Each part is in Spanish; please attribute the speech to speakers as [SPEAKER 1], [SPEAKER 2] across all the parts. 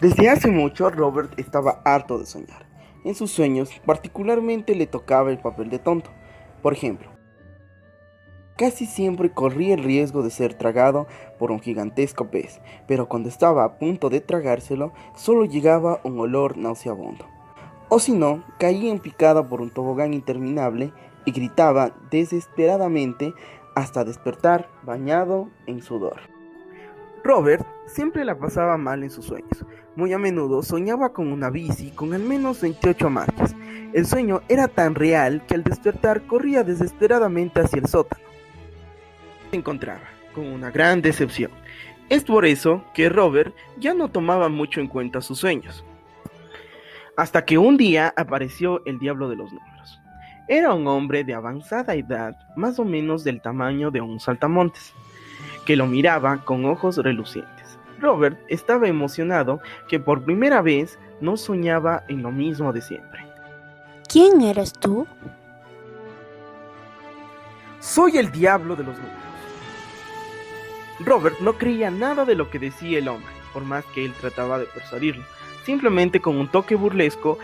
[SPEAKER 1] Desde hace mucho, Robert estaba harto de soñar. En sus sueños, particularmente le tocaba el papel de tonto. Por ejemplo, casi siempre corría el riesgo de ser tragado por un gigantesco pez, pero cuando estaba a punto de tragárselo, solo llegaba un olor nauseabundo. O si no, caía en picada por un tobogán interminable y gritaba desesperadamente hasta despertar bañado en sudor. Robert siempre la pasaba mal en sus sueños. Muy a menudo soñaba con una bici con al menos 28 marchas. El sueño era tan real que al despertar corría desesperadamente hacia el sótano. Se encontraba con una gran decepción. Es por eso que Robert ya no tomaba mucho en cuenta sus sueños. Hasta que un día apareció el diablo de los números. Era un hombre de avanzada edad, más o menos del tamaño de un saltamontes, que lo miraba con ojos relucientes. Robert estaba emocionado que por primera vez no soñaba en lo mismo de siempre.
[SPEAKER 2] ¿Quién eres tú?
[SPEAKER 1] Soy el diablo de los números. Robert no creía nada de lo que decía el hombre, por más que él trataba de persuadirlo. Simplemente con un toque burlesco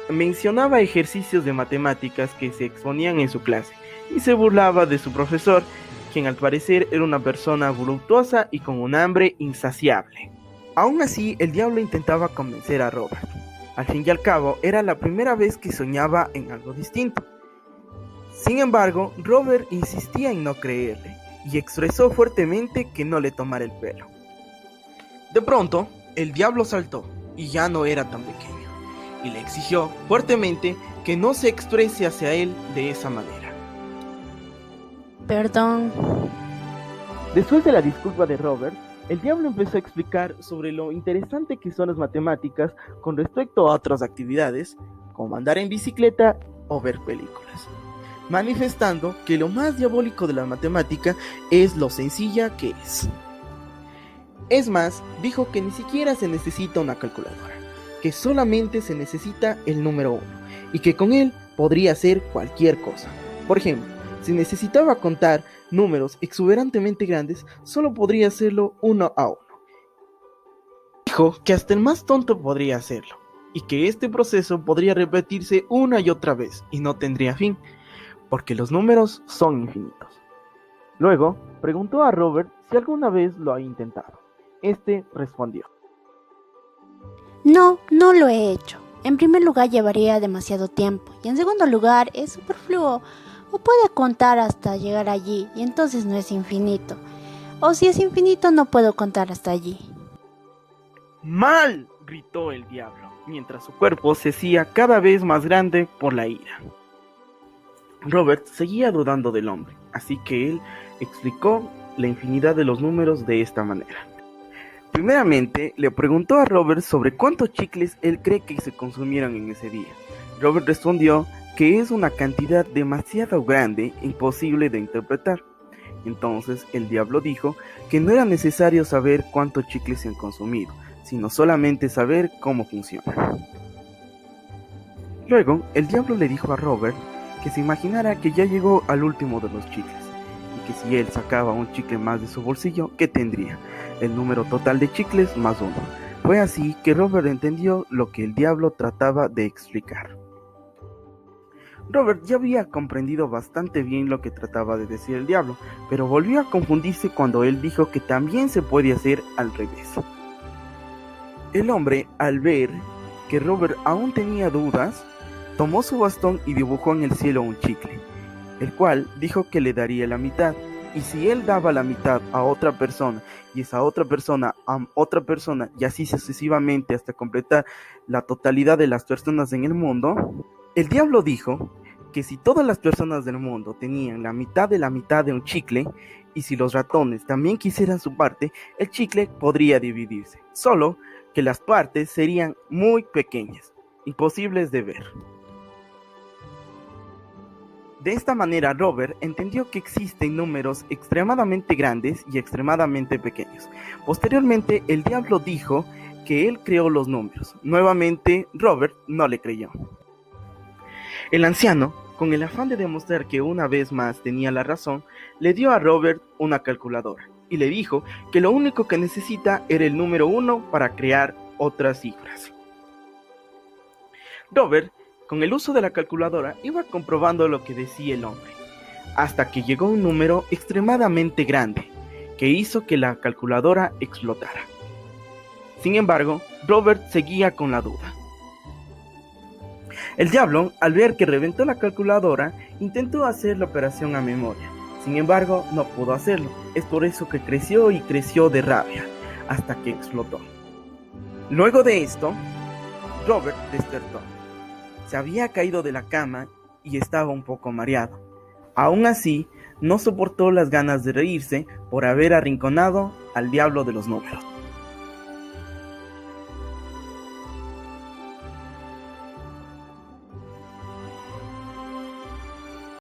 [SPEAKER 1] mencionaba ejercicios de matemáticas que se exponían en su clase y se burlaba de su profesor, quien al parecer era una persona voluptuosa y con un hambre insaciable. Aún así, el diablo intentaba convencer a Robert. Al fin y al cabo, era la primera vez que soñaba en algo distinto. Sin embargo, Robert insistía en no creerle y expresó fuertemente que no le tomara el pelo. De pronto, el diablo saltó y ya no era tan pequeño, y le exigió fuertemente que no se exprese hacia él de esa manera.
[SPEAKER 2] Perdón.
[SPEAKER 1] Después de la disculpa de Robert, el diablo empezó a explicar sobre lo interesante que son las matemáticas con respecto a otras actividades, como andar en bicicleta o ver películas, manifestando que lo más diabólico de la matemática es lo sencilla que es. Es más, dijo que ni siquiera se necesita una calculadora, que solamente se necesita el número 1 y que con él podría hacer cualquier cosa. Por ejemplo, si necesitaba contar números exuberantemente grandes, solo podría hacerlo uno a uno. Dijo que hasta el más tonto podría hacerlo, y que este proceso podría repetirse una y otra vez y no tendría fin, porque los números son infinitos. Luego, preguntó a Robert si alguna vez lo ha intentado. Este respondió:
[SPEAKER 2] No, no lo he hecho. En primer lugar llevaría demasiado tiempo y en segundo lugar es superfluo. O puede contar hasta llegar allí y entonces no es infinito. O si es infinito no puedo contar hasta allí.
[SPEAKER 1] ¡Mal!, gritó el diablo, mientras su cuerpo se hacía cada vez más grande por la ira. Robert seguía dudando del hombre, así que él explicó la infinidad de los números de esta manera. Primeramente, le preguntó a Robert sobre cuántos chicles él cree que se consumieron en ese día. Robert respondió que es una cantidad demasiado grande e imposible de interpretar. Entonces el diablo dijo que no era necesario saber cuántos chicles se han consumido, sino solamente saber cómo funciona. Luego, el diablo le dijo a Robert que se imaginara que ya llegó al último de los chicles, y que si él sacaba un chicle más de su bolsillo, ¿qué tendría? El número total de chicles más 1. Fue así que Robert entendió lo que el diablo trataba de explicar. Robert ya había comprendido bastante bien lo que trataba de decir el diablo, pero volvió a confundirse cuando él dijo que también se puede hacer al revés. El hombre, al ver que Robert aún tenía dudas, tomó su bastón y dibujó en el cielo un chicle, el cual dijo que le daría la mitad, y si él daba la mitad a otra persona, y esa otra persona a otra persona, y así sucesivamente hasta completar la totalidad de las personas en el mundo, el diablo dijo que si todas las personas del mundo tenían la mitad de un chicle, y si los ratones también quisieran su parte, el chicle podría dividirse, solo que las partes serían muy pequeñas, imposibles de ver. De esta manera, Robert entendió que existen números extremadamente grandes y extremadamente pequeños. Posteriormente, el diablo dijo que él creó los números. Nuevamente, Robert no le creyó. El anciano, con el afán de demostrar que una vez más tenía la razón, le dio a Robert una calculadora y le dijo que lo único que necesita era el número 1 para crear otras cifras. Robert, con el uso de la calculadora, iba comprobando lo que decía el hombre, hasta que llegó a un número extremadamente grande, que hizo que la calculadora explotara. Sin embargo, Robert seguía con la duda. El diablo, al ver que reventó la calculadora, intentó hacer la operación a memoria. Sin embargo, no pudo hacerlo. Es por eso que creció y creció de rabia, hasta que explotó. Luego de esto, Robert despertó. Se había caído de la cama y estaba un poco mareado. Aún así, no soportó las ganas de reírse por haber arrinconado al diablo de los números.